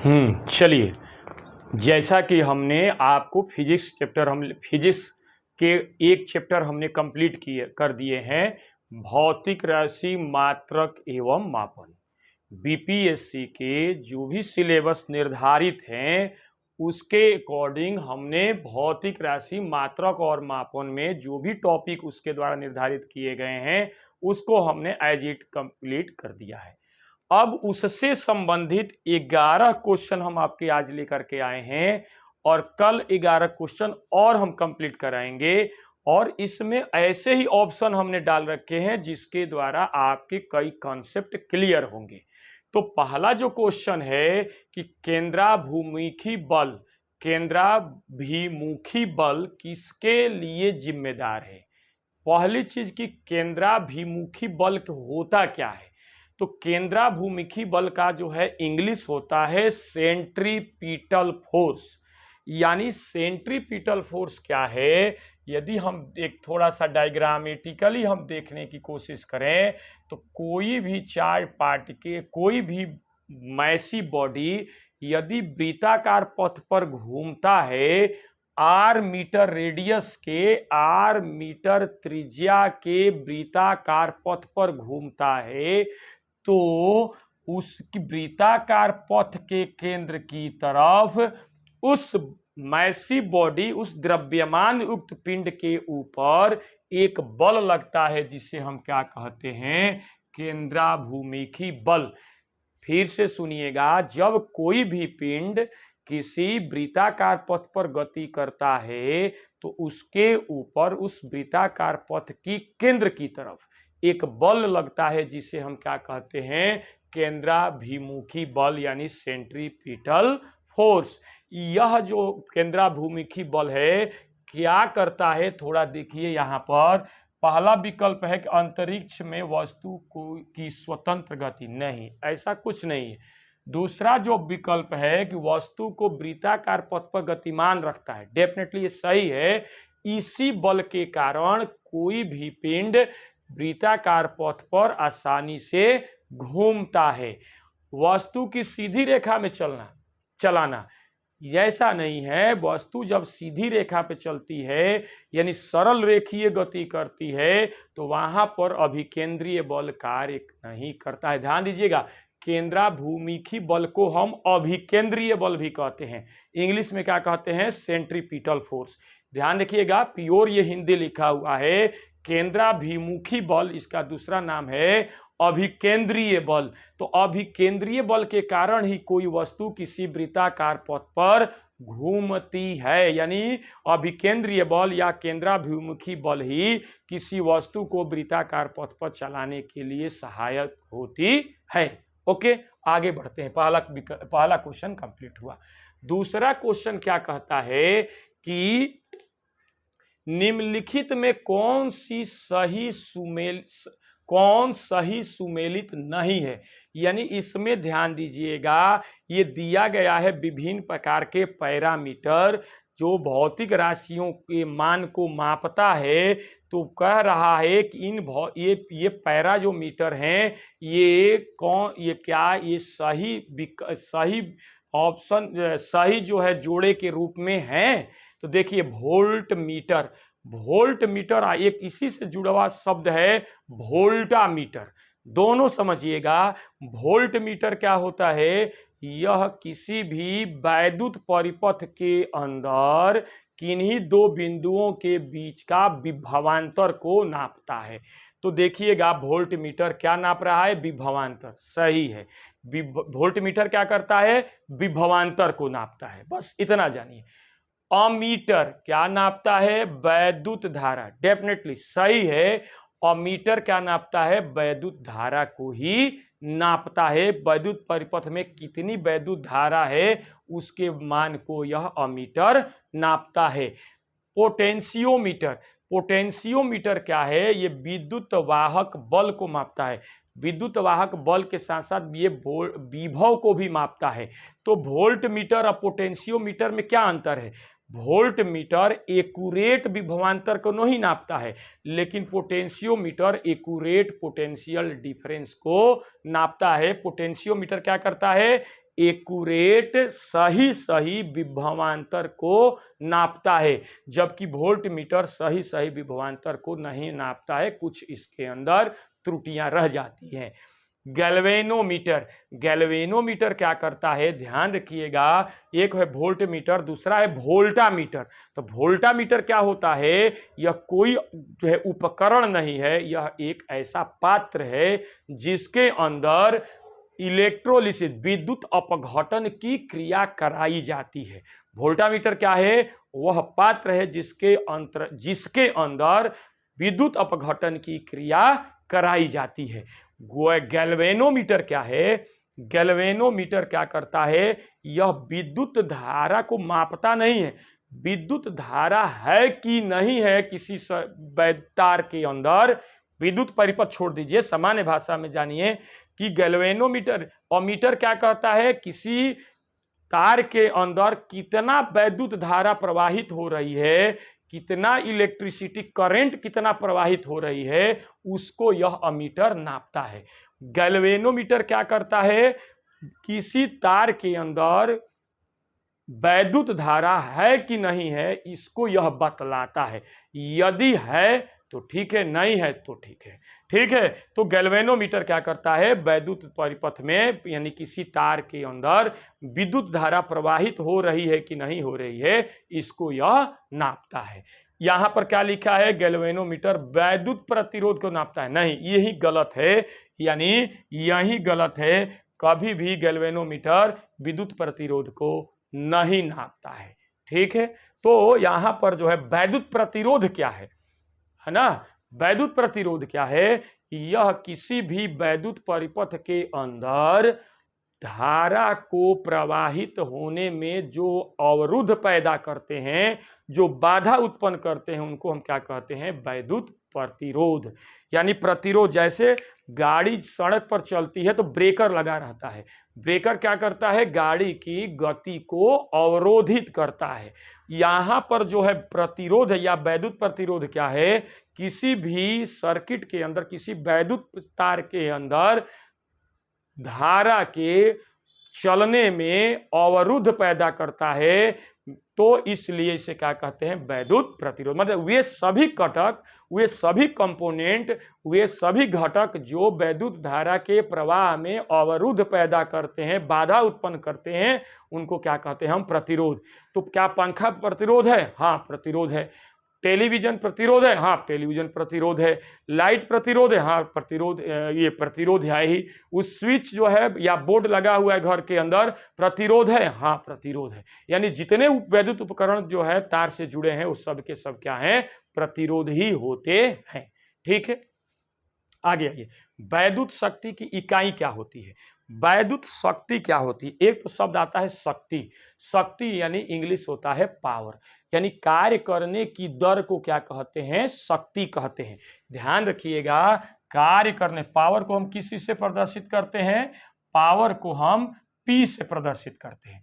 चलिए, जैसा कि हमने आपको फिजिक्स के एक चैप्टर हमने कंप्लीट कर दिए हैं, भौतिक राशि मात्रक एवं मापन। बीपीएससी के जो भी सिलेबस निर्धारित हैं उसके अकॉर्डिंग हमने भौतिक राशि मात्रक और मापन में जो भी टॉपिक उसके द्वारा निर्धारित किए गए हैं उसको हमने एज इट कंप्लीट कर दिया है। अब उससे संबंधित 11 क्वेश्चन हम आपके आज लेकर के आए हैं और कल 11 क्वेश्चन और हम कंप्लीट कराएंगे। और इसमें ऐसे ही ऑप्शन हमने डाल रखे हैं जिसके द्वारा आपके कई कॉन्सेप्ट क्लियर होंगे। तो पहला जो क्वेश्चन है कि केंद्राभिमुखी बल किसके लिए जिम्मेदार है। पहली चीज कि केंद्राभिमुखी बल होता क्या है, तो केंद्राभिमुखी बल का जो है इंग्लिश होता है सेंट्रीपिटल फोर्स। यानी सेंट्रीपिटल फोर्स क्या है, यदि हम एक थोड़ा सा डायग्रामेटिकली हम देखने की कोशिश करें तो कोई भी चार पार्ट के कोई भी मैसी बॉडी यदि वृत्ताकार पथ पर घूमता है, r मीटर रेडियस के r मीटर त्रिज्या के वृत्ताकार पथ पर घूमता है, तो उसकी वृत्ताकार पथ के केंद्र की तरफ उस मैसी बॉडी, उस द्रव्यमान युक्त पिंड के ऊपर एक बल लगता है जिसे हम क्या कहते हैं, केंद्राभिमुखी बल। फिर से सुनिएगा, जब कोई भी पिंड किसी वृत्ताकार पथ पर गति करता है तो उसके ऊपर उस वृत्ताकार पथ की केंद्र की तरफ एक बल लगता है जिसे हम क्या कहते हैं, केंद्राभिमुखी बल यानी सेंट्रीपिटल फोर्स। यह जो केंद्राभिमुखी बल है क्या करता है, थोड़ा देखिए यहाँ पर। पहला विकल्प है कि अंतरिक्ष में वस्तु की स्वतंत्र गति, नहीं, ऐसा कुछ नहीं है। दूसरा जो विकल्प है कि वस्तु को वृत्ताकार पथ पर गतिमान रखता है, डेफिनेटली ये सही है। इसी बल के कारण कोई भी पिंड वृत्ताकार पथ पर आसानी से घूमता है। वस्तु की सीधी रेखा में चलाना ऐसा नहीं है। वस्तु जब सीधी रेखा पे चलती है यानी सरल रेखीय गति करती है तो वहां पर अभिकेंद्रीय बल कार्य नहीं करता है। ध्यान दीजिएगा, केंद्राभिमुखी बल को हम अभिकेंद्रीय बल भी कहते हैं, इंग्लिश में क्या कहते हैं, सेंट्रीपिटल फोर्स। ध्यान रखिएगा, प्योर ये हिंदी लिखा हुआ है। केंद्राभिमुखी बल इसका दूसरा नाम है अभिकेंद्रीय बल। तो अभिकेंद्रीय बल के कारण ही कोई वस्तु किसी वृत्ताकार पथ पर घूमती है, यानी अभिकेंद्रीय बल या केंद्राभिमुखी बल ही किसी वस्तु को वृत्ताकार पथ पर चलाने के लिए सहायक होती है। ओके, आगे बढ़ते हैं। पहला क्वेश्चन कंप्लीट हुआ। दूसरा क्वेश्चन क्या कहता है कि निम्नलिखित में कौन सही सुमेलित नहीं है। यानी इसमें ध्यान दीजिएगा, ये दिया गया है विभिन्न प्रकार के पैरामीटर जो भौतिक राशियों के मान को मापता है। तो कह रहा है कि ये पैरा जो मीटर हैं ये सही ऑप्शन सही जो है जोड़े के रूप में हैं। तो देखिए, वोल्ट मीटर एक इसी से जुड़ा हुआ शब्द है वोल्टामीटर, दोनों समझिएगा। वोल्ट मीटर क्या होता है, यह किसी भी वैद्युत परिपथ के अंदर किन्हीं दो बिंदुओं के बीच का विभवांतर को नापता है। तो देखिएगा, वोल्ट मीटर क्या नाप रहा है, विभवांतर, सही है। वोल्ट मीटर क्या करता है, विभवांतर को नापता है, बस इतना जानिए। अमीटर क्या नापता है, वैद्युत धारा, डेफिनेटली सही है। अमीटर क्या नापता है, वैद्युत धारा को ही नापता है। वैद्युत परिपथ में कितनी वैद्युत धारा है उसके मान को यह अमीटर नापता है। पोटेंशियोमीटर क्या है, ये विद्युत वाहक बल को मापता है। विद्युत वाहक बल के साथ साथ ये विभव को भी मापता है। तो वोल्ट मीटर और पोटेंशियोमीटर में क्या अंतर है, वोल्ट मीटर एक्यूरेट विभवांतर को नहीं नापता है, लेकिन पोटेंशियोमीटर एक्यूरेट पोटेंशियल डिफरेंस को नापता है। पोटेंशियोमीटर क्या करता है, एक्यूरेट सही सही विभवांतर को नापता है, जबकि वोल्ट मीटर सही सही विभवांतर को नहीं नापता है, कुछ इसके अंदर त्रुटियां रह जाती हैं। गैल्वेनोमीटर, गैल्वेनोमीटर क्या करता है, ध्यान रखिएगा, एक है वोल्ट मीटर, दूसरा है वोल्टामीटर। तो वोल्टामीटर क्या होता है, यह कोई जो है उपकरण नहीं है, यह एक ऐसा पात्र है जिसके अंदर इलेक्ट्रोलिसिस विद्युत अपघटन की क्रिया कराई जाती है। वोल्टामीटर क्या है, वह पात्र है जिसके अंदर विद्युत अपघटन की क्रिया कराई जाती है। गैल्वेनोमीटर क्या है, गैल्वेनोमीटर क्या करता है, यह विद्युत धारा को मापता नहीं है, विद्युत धारा है कि नहीं है किसी तार के अंदर, विद्युत परिपथ छोड़ दीजिए, सामान्य भाषा में जानिए कि गैल्वेनोमीटर अमीटर क्या कहता है, किसी तार के अंदर कितना वैद्युत धारा प्रवाहित हो रही है, कितना इलेक्ट्रिसिटी करंट कितना प्रवाहित हो रही है, उसको यह अमीटर नापता है। गैल्वेनोमीटर क्या करता है, किसी तार के अंदर वैद्युत धारा है कि नहीं है, इसको यह बतलाता है। यदि है तो ठीक है, नहीं है तो ठीक है। ठीक है, तो गैल्वेनोमीटर क्या करता है, वैद्युत परिपथ में यानी किसी तार के अंदर विद्युत धारा प्रवाहित हो रही है कि नहीं हो रही है, इसको यह नापता है। यहां पर क्या लिखा है, गैल्वेनोमीटर वैद्युत प्रतिरोध को नापता है, नहीं, यही गलत है, यानी यही गलत है। कभी भी गैल्वेनोमीटर विद्युत प्रतिरोध को नहीं नापता है। ठीक है, तो यहां पर जो है वैद्युत प्रतिरोध क्या है ना, वैद्युत प्रतिरोध क्या है, यह किसी भी वैद्युत परिपथ के अंदर धारा को प्रवाहित होने में जो अवरुद्ध पैदा करते हैं, जो बाधा उत्पन्न करते हैं, उनको हम क्या कहते हैं, वैद्युत प्रतिरोध। यानी प्रतिरोध, जैसे गाड़ी सड़क पर चलती है तो ब्रेकर लगा रहता है, ब्रेकर क्या करता है, गाड़ी की गति को अवरोधित करता है। यहां पर जो है प्रतिरोध या वैद्युत प्रतिरोध क्या है, किसी भी सर्किट के अंदर, किसी वैद्युत तार के अंदर धारा के चलने में अवरुद्ध पैदा करता है, तो इसलिए इसे क्या कहते हैं, वैद्युत प्रतिरोध। मतलब वे सभी घटक, वे सभी कंपोनेंट, वे सभी घटक जो वैद्युत धारा के प्रवाह में अवरुद्ध पैदा करते हैं, बाधा उत्पन्न करते हैं, उनको क्या कहते हैं हम, प्रतिरोध। तो क्या पंखा प्रतिरोध है, हाँ प्रतिरोध है। टेलीविजन प्रतिरोध है, हाँ टेलीविजन प्रतिरोध है। लाइट प्रतिरोध है, हाँ प्रतिरोध, ये प्रतिरोध है ही। उस स्विच जो है या बोर्ड लगा हुआ है घर के अंदर, प्रतिरोध है, हाँ प्रतिरोध है। यानी जितने वैद्युत उपकरण जो है तार से जुड़े हैं, उस सब के सब क्या हैं, प्रतिरोध ही होते हैं। ठीक है, आगे आइए, वैद्युत शक्ति की इकाई क्या होती है, वैद्युत शक्ति क्या होती है। एक तो शब्द आता है शक्ति, शक्ति यानी इंग्लिश होता है पावर, यानी कार्य करने की दर को क्या कहते हैं, शक्ति कहते हैं। ध्यान रखिएगा, कार्य करने, पावर को हम किसी से प्रदर्शित करते हैं, पावर को हम P से प्रदर्शित करते हैं,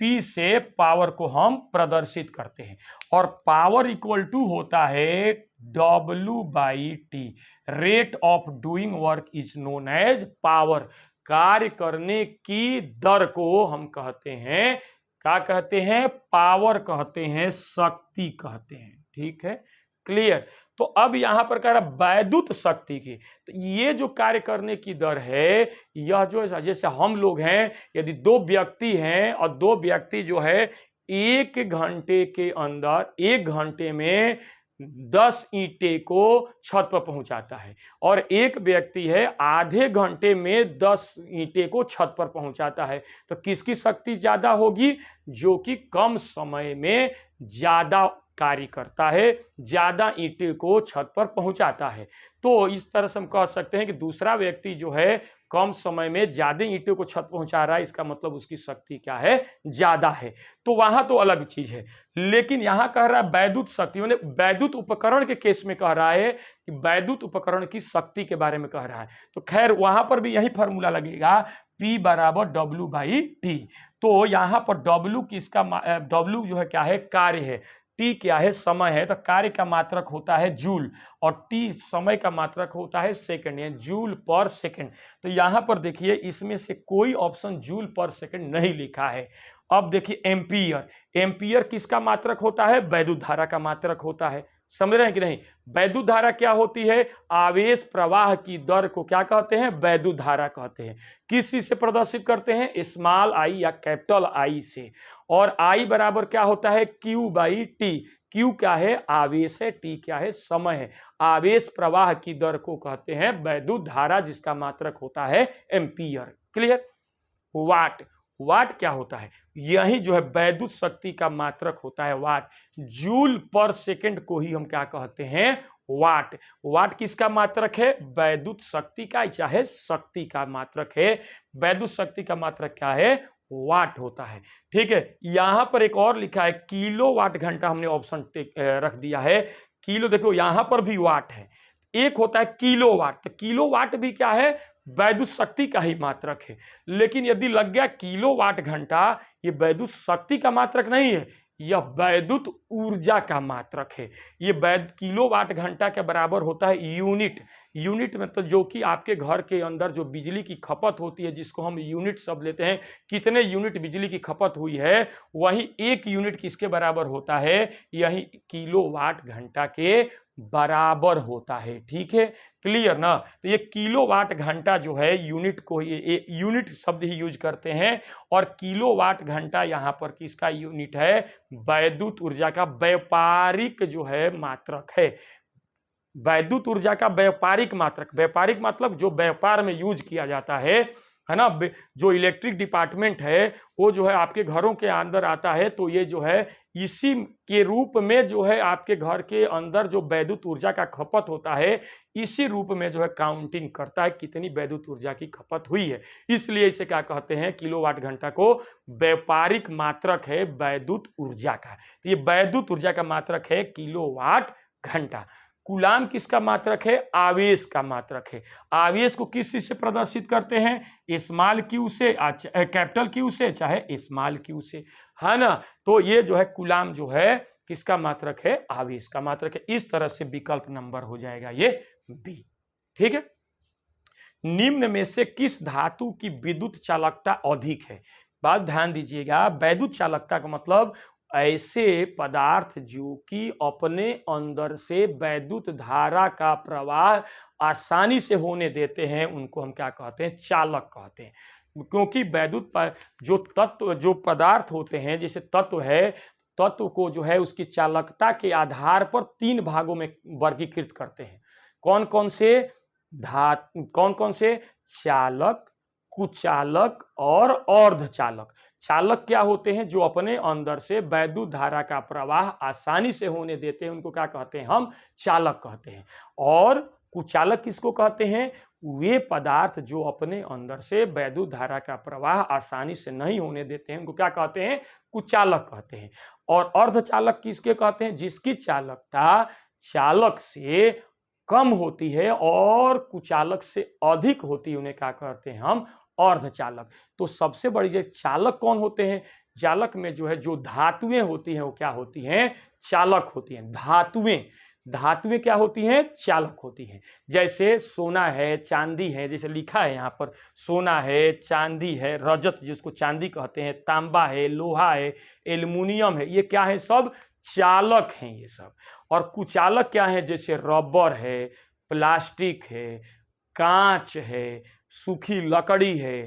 P से पावर को हम प्रदर्शित करते हैं। और पावर इक्वल टू होता है W/T, rate of doing work is known as power. कार्य करने की दर को हम कहते हैं, क्या कहते हैं, पावर कहते हैं, शक्ति कहते हैं। ठीक है, क्लियर। तो अब यहां पर कह रहा वैद्युत शक्ति की, तो ये जो कार्य करने की दर है, यह जो जैसे हम लोग हैं, यदि दो व्यक्ति हैं और दो व्यक्ति जो है 1 घंटे के अंदर, 1 घंटे में 10 ईंटे को छत पर पहुंचाता है, और एक व्यक्ति है आधे घंटे में 10 ईंटे को छत पर पहुंचाता है, तो किसकी शक्ति ज्यादा होगी, जो कि कम समय में ज्यादा कार्य करता है, ज्यादा ईंटे को छत पर पहुंचाता है। तो इस तरह से हम कह सकते हैं कि दूसरा व्यक्ति जो है कम समय में ज्यादा ईंटों को छत पहुंचा रहा है, इसका मतलब उसकी शक्ति क्या है, ज्यादा है। तो वहां तो अलग चीज है, लेकिन यहां कह रहा है वैद्युत शक्ति, मतलब वैद्युत उपकरण के केस में कह रहा है कि वैद्युत उपकरण की शक्ति के बारे में कह रहा है। तो खैर वहां पर भी यही फॉर्मूला लगेगा, P = W/T। तो यहां पर W किसका, W जो है क्या है, कार्य है, टी क्या है, समय है, तो कार्य का मात्रक होता है जूल और टी समय का मात्रक होता है सेकंड, यानी जूल पर सेकंड। तो यहां पर देखिए इसमें से कोई ऑप्शन जूल पर सेकंड नहीं लिखा है। अब देखिए एम्पियर, एम्पियर किसका मात्रक होता है, वैद्युत धारा का मात्रक होता है। समझ रहे हैं कि नहीं। वैद्युत धारा क्या होती है, आवेश प्रवाह की दर को क्या कहते हैं, वैद्युत धारा कहते हैं। किस चीज से प्रदर्शित करते हैं, स्मॉल आई या कैपिटल आई से। और आई बराबर क्या होता है, क्यू बाई टी। क्यू क्या है, आवेश है, टी क्या है, समय है। आवेश प्रवाह की दर को कहते हैं वैद्युत धारा, जिसका मात्रक होता है एम्पियर। क्लियर। वाट, वाट क्या होता है, यही जो है वैद्युत शक्ति का मात्रक होता है वाट। जूल पर सेकंड को ही हम क्या कहते हैं, वाट। वाट किसका मात्रक है, वैद्युत शक्ति का, चाहे शक्ति का मात्रक है। वैद्युत शक्ति का मात्रक क्या है, वाट होता है। ठीक है, यहां पर एक और लिखा है किलो वाट घंटा, हमने ऑप्शन रख दिया है। किलो, देखो यहां पर भी वाट है, एक होता है किलो वाट। तो किलो वाट भी क्या है, वैद्युत शक्ति का ही मात्रक है। लेकिन यदि लग गया किलो वाट घंटा, ये वैद्युत शक्ति का मात्रक नहीं है, यह वैद्युत ऊर्जा का मात्रक है। ये किलो वाट घंटा के बराबर होता है यूनिट। यूनिट मतलब जो कि आपके घर के अंदर जो बिजली की खपत होती है, जिसको हम यूनिट शब्द लेते हैं, कितने यूनिट बिजली की खपत हुई है, वही एक यूनिट किसके बराबर होता है, यही किलो वाट घंटा के बराबर होता है। ठीक है, क्लियर ना। तो ये किलो वाट घंटा जो है, यूनिट को ये यूनिट शब्द ही यूज करते हैं। और किलो वाट घंटा यहाँ पर किसका यूनिट है, वैद्युत ऊर्जा का व्यापारिक जो है मात्रक है। वैद्युत ऊर्जा का व्यापारिक मात्रक, व्यापारिक मतलब जो व्यापार में यूज किया जाता है ना। जो इलेक्ट्रिक डिपार्टमेंट है वो जो है आपके घरों के अंदर आता है, तो ये जो है इसी के रूप में जो है आपके घर के अंदर जो वैद्युत ऊर्जा का खपत होता है, इसी रूप में जो है काउंटिंग करता है कितनी वैद्युत ऊर्जा की खपत हुई है। इसलिए इसे क्या कहते हैं, किलोवाट घंटा को व्यापारिक मात्रक है वैद्युत ऊर्जा का। तो ये वैद्युत ऊर्जा का मात्रक है किलोवाट घंटा। कूलाम किसका मात्रक है, आवेश का मात्रक है। आवेश को किस चीज से प्रदर्शित करते हैं, स्मॉल क्यू से, कैपिटल क्यू से, चाहे स्मॉल क्यू से, है ना। तो ये जो है कूलाम जो है किसका मात्रक है, आवेश का मात्रक है। इस तरह से विकल्प नंबर हो जाएगा ये बी। ठीक है, निम्न में से किस धातु की विद्युत चालकता अधिक है। बात ध्यान दीजिएगा, वैद्युत चालकता का मतलब ऐसे पदार्थ जो कि अपने अंदर से वैद्युत धारा का प्रवाह आसानी से होने देते हैं, उनको हम क्या कहते हैं, चालक कहते हैं। क्योंकि वैद्युत जो तत्व, जो पदार्थ होते हैं, जैसे तत्व है, तत्व को जो है उसकी चालकता के आधार पर 3 भागों में वर्गीकृत करते हैं। कौन कौन से, कौन कौन से, चालक, कुचालक और अर्धचालक। चालक क्या होते हैं, जो अपने अंदर से वैद्युत धारा का प्रवाह आसानी से होने देते हैं, उनको क्या कहते हैं, हम चालक कहते हैं। और कुचालक किसको कहते हैं, वे पदार्थ जो अपने अंदर से वैद्युत धारा का प्रवाह आसानी से नहीं होने देते हैं, उनको क्या कहते हैं, कुचालक कहते हैं। और अर्धचालक किसके कहते हैं, जिसकी चालकता चालक से कम होती है और कुचालक से अधिक होती है, उन्हें क्या कहते हैं, हम अर्धचालक। तो सबसे बड़ी जो चालक कौन होते हैं, चालक में जो है जो धातुएं होती हैं वो क्या होती हैं, चालक होती हैं। धातुएं, धातुएं क्या होती हैं, चालक होती हैं। जैसे सोना है, चांदी है, जैसे लिखा है यहाँ पर, सोना है, चांदी है, रजत जिसको चांदी कहते हैं, तांबा है, लोहा है, एल्युमिनियम है, ये क्या है, सब चालक हैं ये सब। और कुचालक क्या है, जैसे रबर है, प्लास्टिक है, कांच है, सूखी लकड़ी है,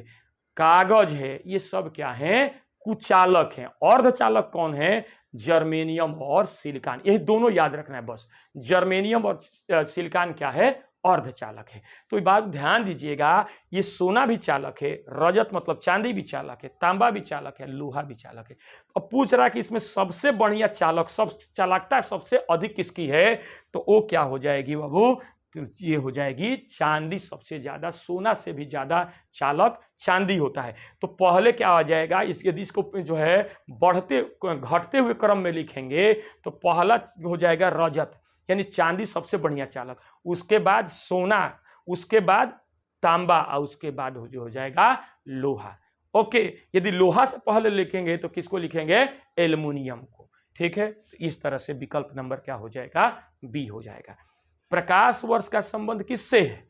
कागज है, ये सब क्या है, कुचालक हैं। अर्धचालक कौन है, जर्मेनियम और सिलिकॉन, ये दोनों याद रखना है बस। जर्मेनियम और सिलिकॉन क्या है, अर्धचालक है। तो ये बात ध्यान दीजिएगा, ये सोना भी चालक है, रजत मतलब चांदी भी चालक है, तांबा भी चालक है, लोहा भी चालक है। अब पूछ रहा है कि इसमें सबसे बढ़िया चालक, सब चालकता सबसे अधिक किसकी है, तो वो क्या हो जाएगी बाबू, तो ये हो जाएगी चांदी सबसे ज्यादा, सोना से भी ज्यादा चालक चांदी होता है। तो पहले क्या आ जाएगा, यदि इसको जो है बढ़ते घटते हुए क्रम में लिखेंगे तो पहला हो जाएगा रजत, यानी चांदी सबसे बढ़िया चालक, उसके बाद सोना, उसके बाद तांबा और उसके बाद जो हो जाएगा लोहा। ओके, यदि लोहा से पहले लिखेंगे तो किसको लिखेंगे, एल्युमिनियम को। ठीक है, इस तरह से विकल्प नंबर क्या हो जाएगा, बी हो जाएगा। प्रकाश वर्ष का संबंध किससे है?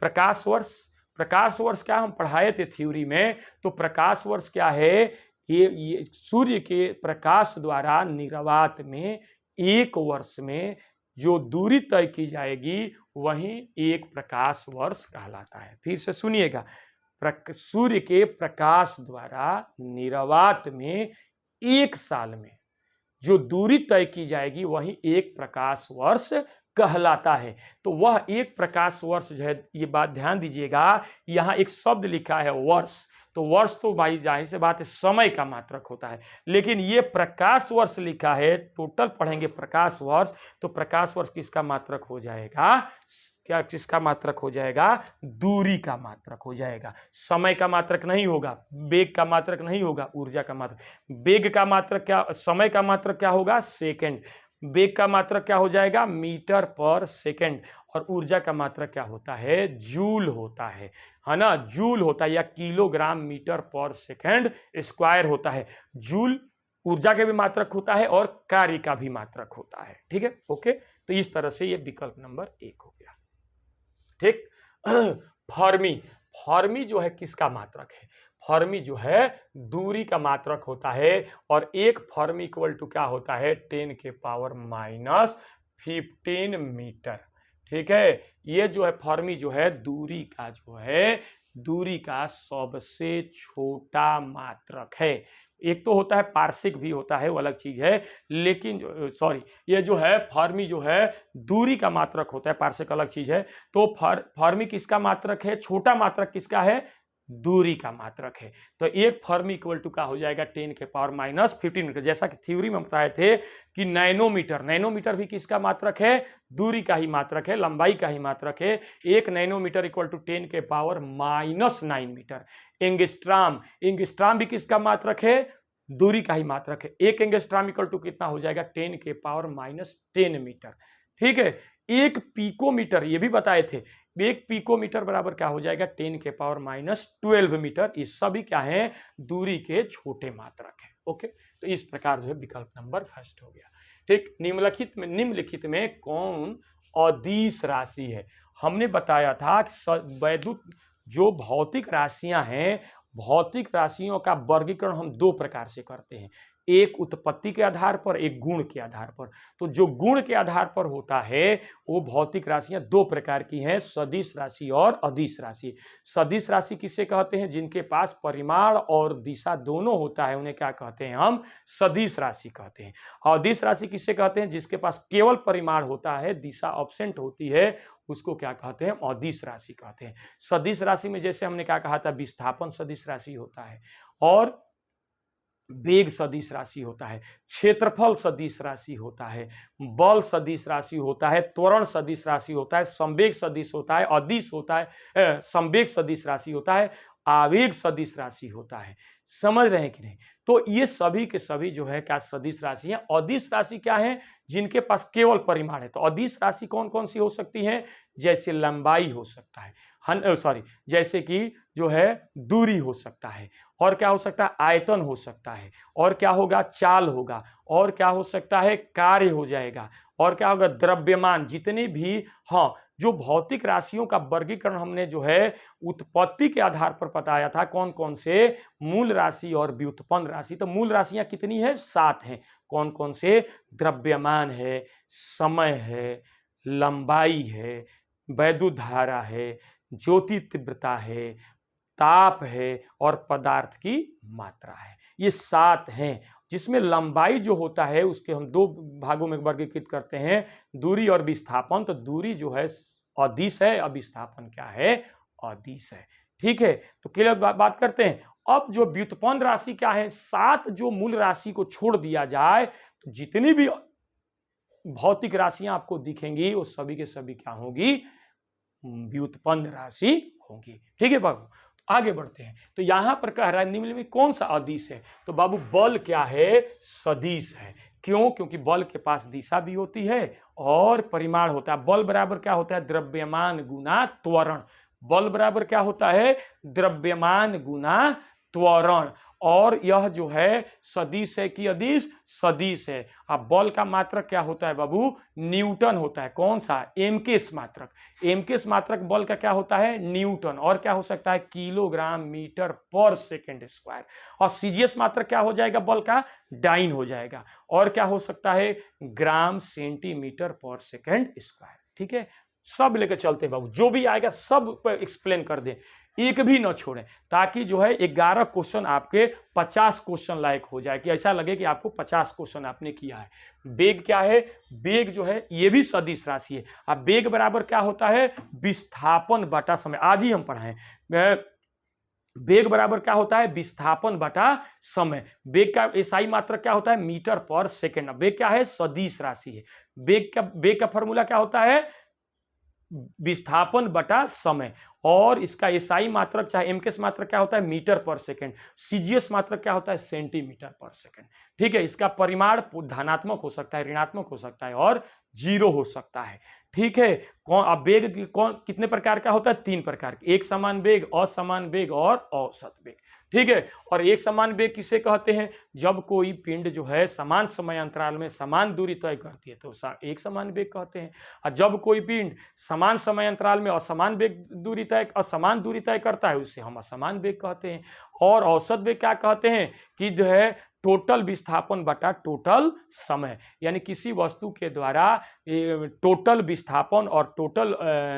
प्रकाश वर्ष क्या हम पढ़ाए थे थ्योरी में, तो प्रकाश वर्ष क्या है, ये सूर्य के प्रकाश द्वारा निर्वात में एक वर्ष में जो दूरी तय की जाएगी वही एक प्रकाश वर्ष कहलाता है। फिर से सुनिएगा, सूर्य के प्रकाश द्वारा निर्वात में एक साल में जो दूरी तय की जाएगी वही एक प्रकाश वर्ष कहलाता है। तो वह एक प्रकाश वर्ष जो है, ये बात ध्यान दीजिएगा, यहाँ एक शब्द लिखा है वर्ष, तो वर्ष तो भाई जाहिर से बात है समय का मात्रक होता है, लेकिन ये प्रकाश वर्ष लिखा है, टोटल पढ़ेंगे प्रकाश वर्ष, तो प्रकाश वर्ष किसका मात्रक हो जाएगा, क्या किसका मात्रक हो जाएगा, दूरी का मात्रक हो जाएगा, समय का मात्रक नहीं होगा, वेग का मात्रक नहीं होगा, ऊर्जा का मात्रक। वेग का मात्रक क्या, समय का मात्रक क्या होगा, सेकंड। वेग का मात्रक क्या हो जाएगा, मीटर पर सेकंड। और ऊर्जा का मात्रक क्या होता है, जूल होता है ना, जूल होता है, या किलोग्राम मीटर पर सेकंड स्क्वायर होता है। जूल ऊर्जा के भी मात्रक होता है और कार्य का भी मात्रक होता है। ठीक है, ओके। तो इस तरह से ये विकल्प नंबर 1 हो गया। ठीक। फर्मी जो है किसका मात्रक है, फर्मी जो है दूरी का मात्रक होता है, और एक फर्मी इक्वल टू क्या होता है, 10 के पावर -15 मीटर। ठीक है, ये जो है फर्मी जो है दूरी का सबसे छोटा मात्रक है। एक तो होता है पार्शिक भी होता है, वो अलग चीज है, लेकिन ये जो है फर्मी जो है दूरी का मात्रक होता है, पार्शिक अलग चीज है। तो फर्मी किसका मात्रक है, छोटा मात्रक किसका है, दूरी का मात्रक है। तो एक फर्मी इक्वल टू का हो जाएगा 10 के पावर -15 मीटर। जैसा कि थ्योरी में बताए थे कि नैनोमीटर भी किसका मात्रक है, दूरी का ही मात्रक है, लंबाई का ही मात्रक है। एक नैनोमीटर इक्वल टू 10 के पावर -9 मीटर। एंगस्ट्राम भी किसका मात्रक है, दूरी का ही मात्रक है। एक एंगस्ट्राम इक्वल टू कितना हो जाएगा, 10 के पावर -10 मीटर। ठीक है, एक पिकोमीटर ये भी बताए थे, एक पिकोमीटर बराबर क्या हो जाएगा, 10 के पावर -12 मीटर। ये सभी क्या है, दूरी के छोटे मात्रक है। ओके, तो इस प्रकार जो है विकल्प नंबर फर्स्ट हो गया। ठीक, निम्नलिखित में कौन अदिश राशि है? हमने बताया था कि वैद्युत जो भौतिक राशियां हैं, भौतिक राशियों का वर्गीकरण हम दो प्रकार से करते हैं, एक उत्पत्ति के आधार पर, एक गुण के आधार पर। तो जो गुण के आधार पर होता है वो भौतिक राशियां दो प्रकार की हैं, सदिश राशि और अदिश राशि। सदिश राशि किसे कहते हैं, जिनके पास परिमाण और दिशा दोनों होता है, उन्हें क्या कहते हैं, हम सदिश राशि कहते हैं। अदिश राशि किसे कहते हैं, जिसके पास केवल परिमाण होता है, दिशा एब्सेंट होती है, उसको क्या कहते हैं, अदिश राशि कहते हैं। सदिश राशि में जैसे हमने क्या कहा था, विस्थापन सदिश राशि होता है, और वेग सदिश राशि होता है, क्षेत्रफल सदिश राशि होता है, बल सदिश राशि होता है, त्वरण सदिश राशि होता है, संवेग सदिश होता है, अदिश होता है, संवेग सदिश राशि होता है, आवेग सदिश राशि होता है। समझ रहे हैं कि नहीं? तो ये सभी के सभी जो है क्या सदिश राशि है। अदिश राशि क्या है, जिनके पास केवल परिमाण है। तो अदिश राशि कौन कौन सी हो सकती है, जैसे लंबाई हो सकता है, जैसे कि जो है दूरी हो सकता है, और क्या हो सकता है, आयतन हो सकता है, और क्या होगा, चाल होगा, और क्या हो सकता है, कार्य हो जाएगा, और क्या होगा, द्रव्यमान। जितने भी जो भौतिक राशियों का वर्गीकरण हमने जो है उत्पत्ति के आधार पर बताया था, कौन कौन से, मूल राशि और व्युत्पन्न राशि। तो मूल राशियां कितनी है, 7 हैं। कौन कौन से, द्रव्यमान है, समय है, लंबाई है, वैद्युत धारा है, ज्योति तीव्रता है, ताप है, और पदार्थ की मात्रा है। ये 7 हैं, जिसमें लंबाई जो होता है उसके हम दो भागों में वर्गीकृत करते हैं, दूरी और विस्थापन। तो दूरी जो है अदिश है, और विस्थापन क्या है, अदिश है। ठीक है, तो क्लियर बात करते हैं। अब जो व्युत्पन्न राशि क्या है, 7 जो मूल राशि को छोड़ दिया जाए तो जितनी भी भौतिक राशियां आपको दिखेंगी वो सभी के सभी क्या होगी, व्युत्पन्न राशि होगी। ठीक है बाबू, आगे बढ़ते हैं। तो यहां पर कह रहा है निम्न में कौन सा अदिश है, तो बाबू बल क्या है, सदिश है। क्यों, क्योंकि बल के पास दिशा भी होती है और परिमाण होता है। बल बराबर क्या होता है, द्रव्यमान गुना त्वरण। बल बराबर क्या होता है, द्रव्यमान गुना त्वरण। और यह जो है सदिश है कि अदिश, सदिश है। अब बल का मात्रक क्या होता है बाबू, न्यूटन होता है। कौन सा, एम के मात्रक। एम के मात्रक बल का क्या होता है, न्यूटन। और क्या हो सकता है, किलोग्राम मीटर पर सेकेंड स्क्वायर। और सीजीएस मात्रक क्या हो जाएगा बल का, डाइन हो जाएगा। और क्या हो सकता है, ग्राम सेंटीमीटर पर सेकेंड स्क्वायर। ठीक है, सब लेकर चलते हैं बाबू, जो भी आएगा सब पर एक्सप्लेन कर दें, एक भी ना छोड़ें, ताकि जो है 11 क्वेश्चन आपके 50 क्वेश्चन लायक हो जाए, कि ऐसा लगे कि आपको 50 क्वेश्चन आपने किया है। वेग क्या है, वेग जो है ये भी सदिश राशि है। अब वेग बराबर क्या होता है, विस्थापन बटा समय। आज ही हम पढ़ाएं, वेग बराबर क्या होता है, विस्थापन बटा समय। वेग का एसआई मात्रक क्या होता है, मीटर पर सेकेंड। वेग क्या है, सदिश राशि है। वेग का फॉर्मूला क्या होता है, विस्थापन बटा समय। और इसका एसआई मात्रक चाहे एमकेस मात्रक क्या होता है, मीटर पर सेकेंड। सीजीएस मात्रक क्या होता है, सेंटीमीटर पर सेकेंड। ठीक है, इसका परिमाण धनात्मक हो सकता है, ऋणात्मक हो सकता है और जीरो हो सकता है। ठीक है, कौन अब वेग कौन कितने प्रकार का होता है, 3 प्रकार के, एक समान वेग, असमान वेग और औसत वेग। ठीक है, और एक समान वेग किसे कहते हैं, जब कोई पिंड जो है समान समय अंतराल में समान दूरी तय करती है तो एक समान वेग कहते हैं। और जब कोई पिंड समान समय अंतराल में असमान दूरी तय करता है उसे हम असमान वेग कहते हैं। और औसत वेग क्या कहते हैं, कि जो है टोटल विस्थापन बटा टोटल समय, यानी किसी वस्तु के द्वारा टोटल विस्थापन और टोटल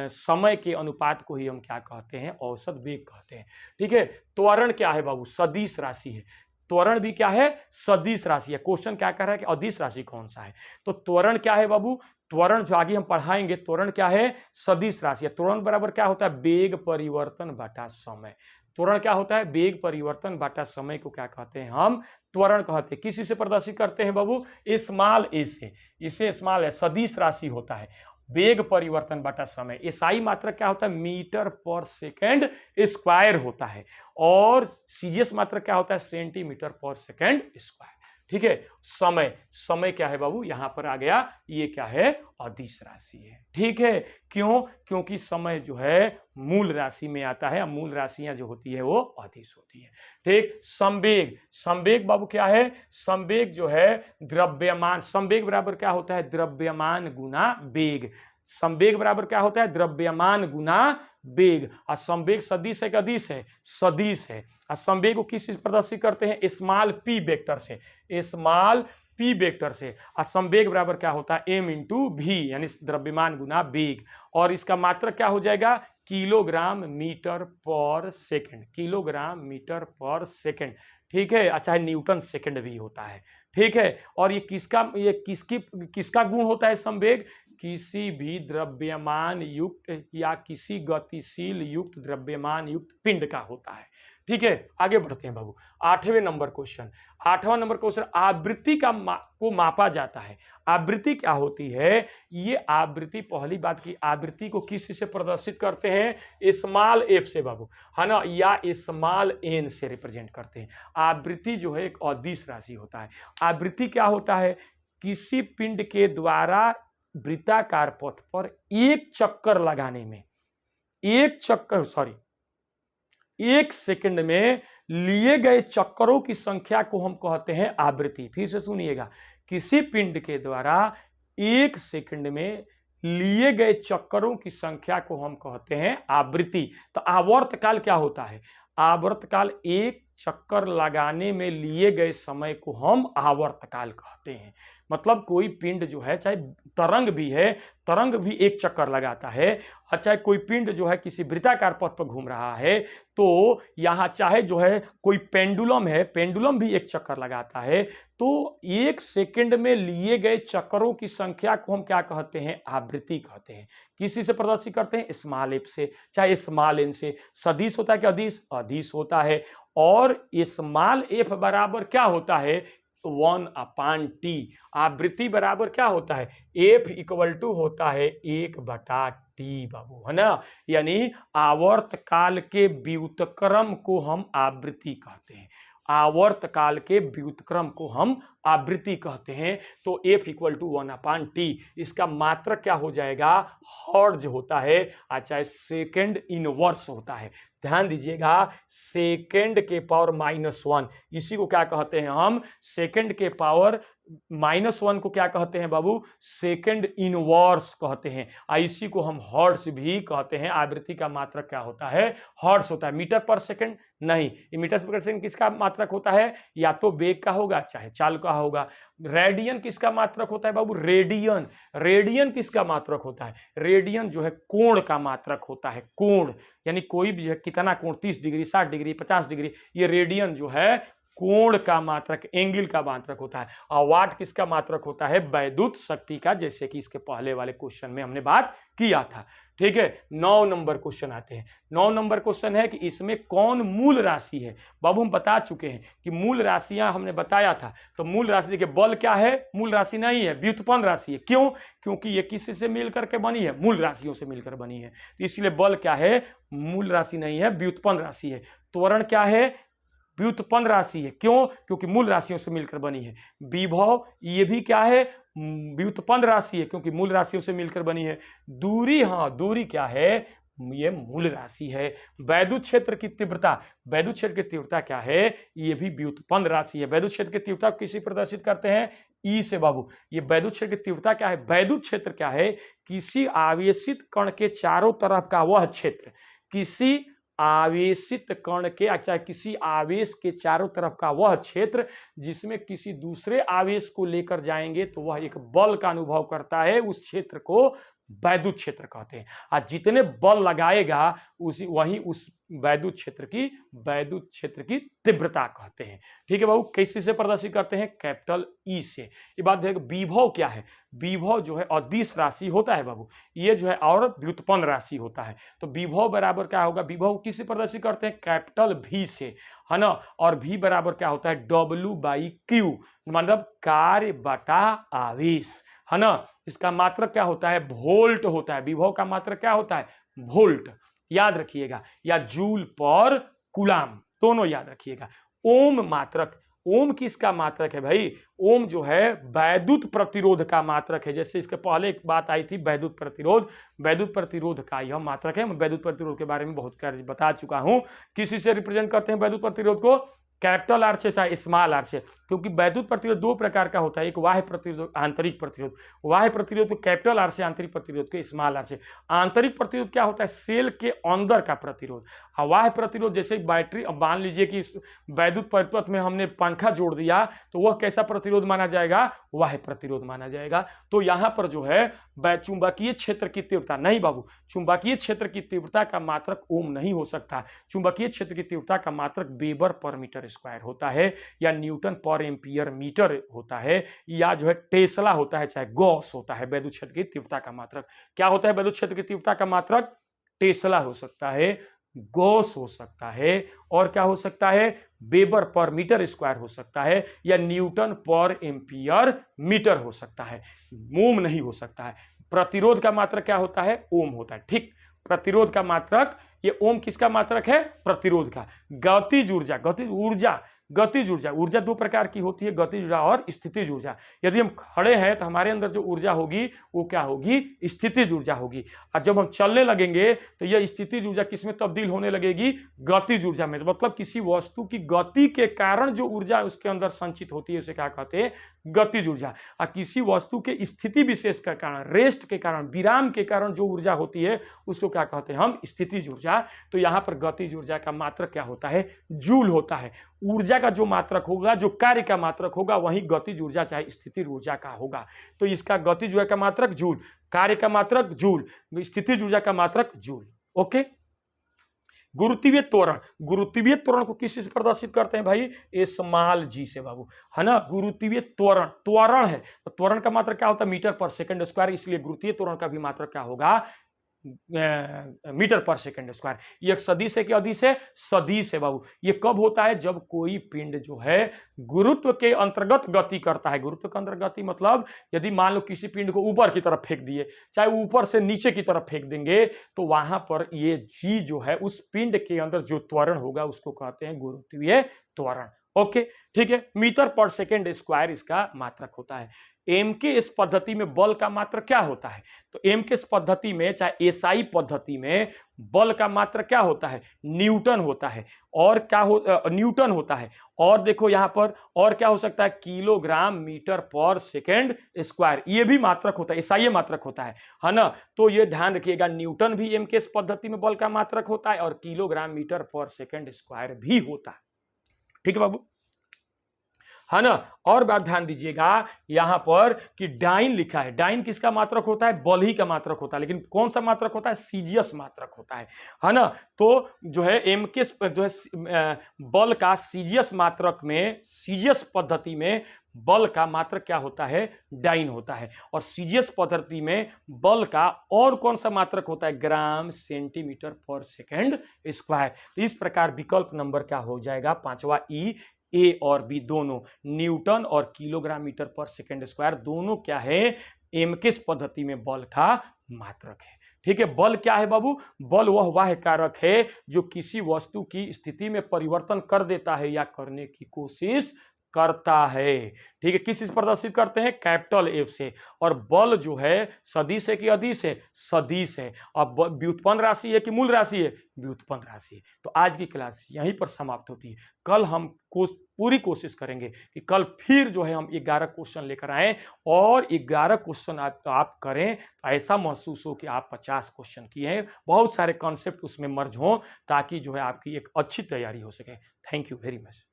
समय के अनुपात को ही हम क्या कहते हैं, औसत वेग कहते हैं। ठीक है, त्वरण क्या है बाबू, सदिश राशि है। त्वरण भी क्या है, सदिश राशि है। क्वेश्चन क्या कर रहा है कि अदिश राशि कौन सा है, तो त्वरण क्या है बाबू, त्वरण जो आगे हम पढ़ाएंगे, त्वरण क्या है, सदिश राशि है। त्वरण बराबर क्या होता है, वेग परिवर्तन बटा समय। त्वरण क्या होता है, वेग परिवर्तन बटा समय को क्या कहते हैं, हम त्वरण कहते हैं। किसी से प्रदर्शित करते हैं बाबू, स्मॉल ए से, इसे स्मॉल है, सदिश राशि होता है। वेग परिवर्तन बटा समय, एसआई मात्रक क्या होता है, मीटर पर सेकेंड स्क्वायर होता है। और सीजीएस मात्रक क्या होता है, सेंटीमीटर पर सेकेंड स्क्वायर। ठीक है, समय क्या है बाबू, यहां पर आ गया, ये क्या है, अदिश राशि है। ठीक है, क्यों, क्योंकि समय जो है मूल राशि में आता है, मूल राशियां जो होती है वो अदिश होती है। ठीक, संवेग बाबू क्या है, संवेग जो है द्रव्यमान, संवेग बराबर क्या होता है, द्रव्यमान गुना वेग। संवेग बराबर क्या होता है, द्रव्यमान गुना वेग। और संवेग सदिश है कि अदिश है, सदिश है। और संवेग को किस चीज प्रदर्शित करते हैं, स्मॉल पी वेक्टर से, स्मॉल पी वेक्टर से। और संवेग बराबर क्या होता है, एम इंटू वी, यानी द्रव्यमान गुना वेग। और इसका मात्रक क्या हो जाएगा, किलोग्राम मीटर पर सेकेंड, किलोग्राम मीटर पर सेकेंड। ठीक है, अच्छा है, न्यूटन सेकेंड भी होता है। ठीक है, और ये किसका गुण होता है संवेग, किसी भी द्रव्यमान युक्त या किसी गतिशील युक्त द्रव्यमान युक्त पिंड का होता है। ठीक है, आगे बढ़ते हैं बाबू। 8वें नंबर क्वेश्चन, 8वां नंबर क्वेश्चन, आवृत्ति को मापा जाता है। आवृत्ति क्या होती है, ये आवृत्ति, पहली बात की आवृत्ति को किस से प्रदर्शित करते हैं, स्मॉल एफ से बाबू, है ना, या स्मॉल एन से रिप्रेजेंट करते हैं। आवृत्ति जो है एक अदिश राशि होता है। आवृत्ति क्या होता है, किसी पिंड के द्वारा वृत्ताकार पथ पर एक चक्कर लगाने में, एक सेकंड में लिए गए चक्करों की संख्या को हम कहते हैं आवृत्ति। फिर से सुनिएगा, किसी पिंड के द्वारा एक सेकंड में लिए गए चक्करों की संख्या को हम कहते हैं आवृत्ति। तो आवर्तकाल क्या होता है, आवर्तकाल एक चक्कर लगाने में लिए गए समय को हम आवर्तकाल कहते हैं। मतलब कोई पिंड जो है, चाहे तरंग भी है, तरंग भी एक चक्कर लगाता है। अच्छा, कोई पिंड जो है किसी वृत्ताकार पथ पर घूम रहा है, तो यहाँ चाहे जो है कोई पेंडुलम है, पेंडुलम भी एक चक्कर लगाता है। तो एक सेकंड में लिए गए चक्करों की संख्या को हम क्या कहते हैं, आवृत्ति कहते हैं। किसी से प्रदर्शित करते हैं, स्मॉल एफ से, चाहे स्मॉल एन से। सदिश होता है कि अदिश, अदिश होता है। और स्मॉल एफ बराबर क्या होता है, 1/t। आवृत्ति बराबर क्या होता है, एफ इक्वल टू होता है 1/t बाबू, है ना। यानी आवर्तकाल के व्युत्क्रम को हम आवृत्ति कहते हैं, आवर्तकाल के व्युत्क्रम को हम आवृत्ति कहते हैं। तो F इक्वल टू 1/t, इसका मात्रक क्या हो जाएगा, हर्ट्ज होता है। अच्छा, सेकेंड इनवर्स होता है। ध्यान दीजिएगा, सेकेंड के पावर -1, इसी को क्या कहते हैं हम, सेकेंड के पावर -1 को क्या कहते हैं बाबू, सेकेंड इनवर्स कहते हैं। इसी को हम हर्ट्ज भी कहते हैं। आवृत्ति का मात्रक क्या होता है, हर्ट्ज होता है। मीटर पर सेकंड नहीं, मीटर पर सेकंड किसका मात्रक होता है, या तो वेग का होगा चाहे चाल का होगा। रेडियन किसका मात्रक होता है बाबू, रेडियन। रेडियन किसका मात्रक होता है, रेडियन जो है कोण का मात्रक होता है। कोण यानी कोई भी कितना कोण, 30 डिग्री, 60 डिग्री, 50 डिग्री, ये रेडियन जो है कोण का मात्रक, एंगल का मात्रक होता है। और वाट किसका मात्रक होता है, वैद्युत शक्ति का, जैसे कि इसके पहले वाले क्वेश्चन में हमने बात किया था। ठीक है, 9 नंबर क्वेश्चन आते हैं। 9 नंबर क्वेश्चन है कि इसमें कौन मूल राशि है। बाबू हम बता चुके हैं कि मूल राशियां हमने बताया था। तो मूल राशि देखिए, बल क्या है, मूल राशि नहीं है, व्युत्पन्न राशि है। क्यों, क्योंकि ये किसी से मिलकर के बनी है, मूल राशियों से मिलकर बनी है। तो इसलिए बल क्या है, मूल राशि नहीं है, व्युत्पन्न राशि है। त्वरण क्या है, व्युत्पन्न राशि है। क्यों, क्योंकि मूल राशियों से मिलकर बनी है। विभव ये भी क्या है, व्युत्पन्न राशि है, क्योंकि मूल राशियों से मिलकर बनी है। दूरी, हाँ दूरी क्या है, ये मूल राशि है। वैद्युत क्षेत्र की तीव्रता, वैद्युत क्षेत्र की तीव्रता क्या है, ये भी व्युत्पन्न राशि है। वैद्युत क्षेत्र की तीव्रता किसी प्रदर्शित करते हैं, ई से बाबू। ये वैद्युत क्षेत्र की तीव्रता क्या है, वैद्युत क्षेत्र क्या है, किसी आवेशित कण के चारों तरफ का वह क्षेत्र, किसी आवेशित कण के, अच्छा किसी आवेश के चारों तरफ का वह क्षेत्र जिसमें किसी दूसरे आवेश को लेकर जाएंगे तो वह एक बल का अनुभव करता है, उस क्षेत्र को वैद्युत क्षेत्र कहते हैं। और जितने बल लगाएगा उसी वही उस वैद्युत क्षेत्र की तीव्रता कहते हैं। ठीक है बाबू, कैसे से प्रदर्शित करते हैं, कैपिटल ई से। ये बात देखो, विभव क्या है, विभव जो है अदिश राशि होता है बाबू, ये जो है और व्युत्पन्न राशि होता है। तो विभव बराबर क्या होगा, विभव किससे प्रदर्शित करते हैं, कैपिटल भी से, है ना। और भी बराबर क्या होता है, W/Q, मतलब कार्य बटा आवेश, है ना। इसका मात्रक क्या होता है, वोल्ट होता है। विभव का मात्रक क्या होता है, वोल्ट, याद रखिएगा, या जूल पर कूलाम, दोनों याद रखिएगा। ओम मात्रक, ओम किसका मात्रक है भाई, ओम जो है वैद्युत प्रतिरोध का मात्रक है। जैसे इसके पहले एक बात आई थी वैद्युत प्रतिरोध, वैद्युत प्रतिरोध का यह मात्रक है। मैं वैद्युत प्रतिरोध के बारे में बहुत कार्य बता चुका हूं। किसी से रिप्रेजेंट करते हैं वैद्युत प्रतिरोध को, कैपिटल आर से चाहे स्मॉल आर से, क्योंकि वैद्युत प्रतिरोध दो प्रकार का होता है, एक बाह्य प्रतिरोध, आंतरिक प्रतिरोध। बाह्य प्रतिरोध तो कैपिटल आर से, आंतरिक प्रतिरोध के स्मॉल आर से। आंतरिक प्रतिरोध क्या होता है, सेल के अंदर का प्रतिरोध। और बाह्य प्रतिरोध जैसे बैटरी, अब मान लीजिए कि वैद्युत परिपथ में हमने पंखा जोड़ दिया तो वह कैसा प्रतिरोध माना जाएगा, बाह्य प्रतिरोध माना जाएगा। तो यहाँ पर जो है चुंबकीय क्षेत्र की तीव्रता, नहीं बाबू, चुंबकीय क्षेत्र की तीव्रता का मात्रक ओम नहीं हो सकता। चुंबकीय क्षेत्र की तीव्रता का मात्रक वेबर पर मीटर स्क्वायर होता है, या न्यूटन पर एम्पियर मीटर होता है, या जो है टेस्ला होता है, चाहे गॉस होता है। वैद्युत क्षेत्र की तीव्रता का मात्रक क्या होता है, वैद्युत क्षेत्र की तीव्रता का मात्रक टेस्ला हो सकता है, गॉस हो सकता है, और क्या हो सकता है, वेबर पर मीटर स्क्वायर हो सकता है, या न्यूटन पर एम्पियर मीटर हो सकता है। ओम नहीं हो सकता है। प्रतिरोध का मात्रक क्या होता है, ओम होता है। ठीक, प्रतिरोध का मात्रक, ये ओम किसका मात्रक है, प्रतिरोध का। गतिज ऊर्जा, गतिज ऊर्जा, ऊर्जा दो प्रकार की होती है, गतिज ऊर्जा और स्थितिज ऊर्जा। यदि हम खड़े हैं तो हमारे अंदर जो ऊर्जा होगी वो क्या होगी, स्थितिज ऊर्जा होगी। और जब हम चलने लगेंगे तो यह स्थितिज ऊर्जा किसमें तब्दील होने लगेगी, गतिज ऊर्जा में। मतलब किसी वस्तु की गति के कारण जो ऊर्जा उसके अंदर संचित होती है उसे क्या कहते हैं, गतिज ऊर्जा। और किसी वस्तु के स्थिति विशेष के कारण, रेस्ट के कारण, विराम के कारण जो ऊर्जा होती है उसको क्या कहते हैं हम, स्थितिज ऊर्जा। तो यहाँ पर गतिज ऊर्जा का मात्रक क्या होता है, जूल होता है। ऊर्जा का जो मात्रक होगा, जो कार्य का मात्रक होगा, वही गतिज ऊर्जा चाहे स्थितिज ऊर्जा का होगा। तो इसका गतिज ऊर्जा का मात्रक जूल, कार्य का मात्रक जूल, स्थितिज ऊर्जा का मात्रक जूल। ओके। गुरुत्वीय त्वरण, गुरुत्वीय त्वरण को किस से प्रदर्शित करते हैं भाई, स्मॉल जी से बाबू, है ना। गुरुत्वीय त्वरण, त्वरण है तो त्वरण का मात्रक क्या होता है, मीटर पर सेकंड स्क्वायर। इसलिए गुरुत्वीय त्वरण का भी मात्रक क्या होगा, मीटर पर सेकंड स्क्वायर। ये एक सदिश है कि अदिश है, सदिश है बाबू। ये कब होता है, जब कोई पिंड जो है गुरुत्व के अंतर्गत गति करता है। गुरुत्व के अंतर्गत गति मतलब यदि मान लो किसी पिंड को ऊपर की तरफ फेंक दिए, चाहे ऊपर से नीचे की तरफ फेंक देंगे, तो वहां पर ये जी जो है उस पिंड के अंदर जो त्वरण होगा उसको कहते हैं गुरुत्वीय त्वरण। ओके, ठीक है, मीटर पर सेकेंड स्क्वायर इसका मात्रक होता है। एम के इस पद्धति में बल का मात्रक क्या होता है? तो एम के इस पद्धति में, चाहे एसआई पद्धति में, बल का मात्रक क्या होता है? न्यूटन होता है। और क्या न्यूटन होता है। और देखो यहां पर और क्या हो सकता है? किलोग्राम मीटर पर सेकेंड स्क्वायर, ये भी मात्रक होता है, एसआई मात्रक होता है ना। तो ये ध्यान रखिएगा, न्यूटन भी एम के इस पद्धति में बल का मात्रक होता है और किलोग्राम मीटर पर सेकेंड स्क्वायर भी होता है। ठीक है बाबू, है ना। और बात ध्यान दीजिएगा यहां पर कि डाइन लिखा है, डाइन किसका मात्रक होता है? बल ही का मात्रक होता है, लेकिन कौन सा मात्रक होता है? सीजियस मात्रक होता है ना। तो जो है एम के जो है बल का सीजियस मात्रक में, सीजियस पद्धति में बल का मात्रक क्या होता है? डाइन होता है। और सीजियस पद्धति में बल का और कौन सा मात्रक होता है? ग्राम सेंटीमीटर पर सेकेंड स्क्वायर। तो इस प्रकार विकल्प नंबर क्या हो जाएगा? पांचवा ई, ए और बी दोनों, न्यूटन और किलोग्राम मीटर पर सेकेंड स्क्वायर दोनों क्या है? एम के पद्धति में बल का मात्रक है। ठीक है, बल क्या है बाबू? बल वह वाह्य कारक है जो किसी वस्तु की स्थिति में परिवर्तन कर देता है या करने की कोशिश करता है। ठीक है, किस चीज प्रदर्शित करते हैं? कैपिटल एफ से। और बल जो है सदिश है कि अदिश है? सदिश है। अब व्युत्पन्न राशि है कि मूल राशि है? व्युत्पन्न राशि है। तो आज की क्लास यहीं पर समाप्त होती है। कल हम पूरी कोशिश करेंगे कि कल फिर जो है हम 11 क्वेश्चन लेकर आए और 11 क्वेश्चन आप करें तो ऐसा महसूस हो कि आप 50 क्वेश्चन किए हैं। बहुत सारे कॉन्सेप्ट उसमें मर्ज हों ताकि जो है आपकी एक अच्छी तैयारी हो सके। Thank you very much.